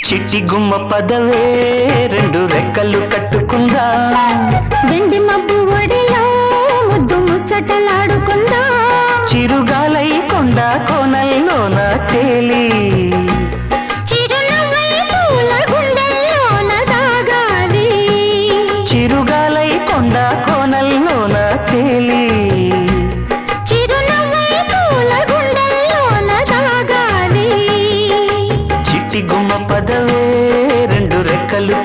చిట్టి గుమ్మ పదవే రెండు రెక్కలు కట్టుకుందా వెండి మబ్బు ఒడిలో ముద్దు ముచ్చటలాడుకుందా చిరుగాలై కొండ కోనల్లోన తేలి చిరునవ్వై పూల గుండెల్లోన దాగాలి చిరుగాలై కొండ కోనల్లోన తేలి చిరునవ్వై పూల గుండెల్లోన దాగాలి చిట్టి గుమ్మ పదవే రెండు రెక్కలు